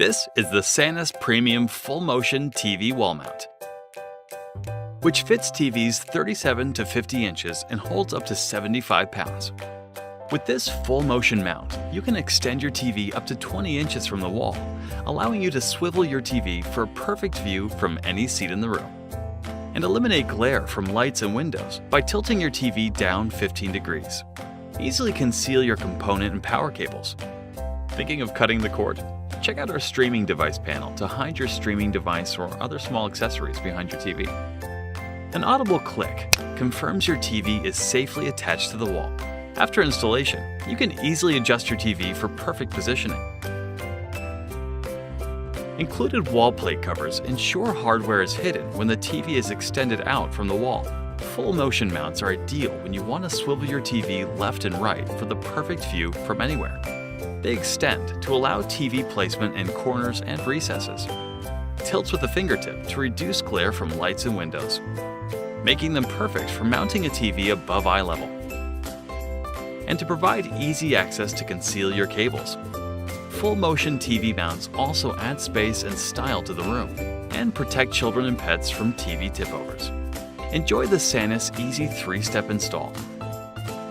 This is the SANUS Premium Full Motion TV Wall Mount, which fits TVs 37 to 50 inches and holds up to 75 pounds. With this full motion mount, you can extend your TV up to 20 inches from the wall, allowing you to swivel your TV for a perfect view from any seat in the room. And eliminate glare from lights and windows by tilting your TV down 15 degrees. Easily conceal your component and power cables. Thinking of cutting the cord? Check out our streaming device panel to hide your streaming device or other small accessories behind your TV. An audible click confirms your TV is safely attached to the wall. After installation, you can easily adjust your TV for perfect positioning. Included wall plate covers ensure hardware is hidden when the TV is extended out from the wall. Full motion mounts are ideal when you want to swivel your TV left and right for the perfect view from anywhere. They extend to allow TV placement in corners and recesses. Tilts with the fingertip to reduce glare from lights and windows, making them perfect for mounting a TV above eye level. And to provide easy access to conceal your cables. Full motion TV mounts also add space and style to the room and protect children and pets from TV tipovers. Enjoy the SANUS easy 3-step install.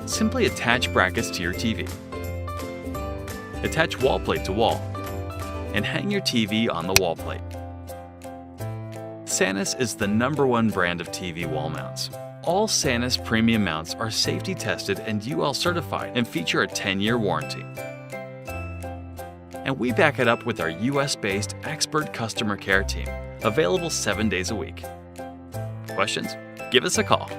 Simply attach brackets to your TV. Attach wall plate to wall and hang your TV on the wall plate. SANUS is the #1 brand of TV wall mounts. All SANUS premium mounts are safety tested and UL certified and feature a 10-year warranty. And we back it up with our US-based expert customer care team, available 7 days a week. Questions? Give us a call.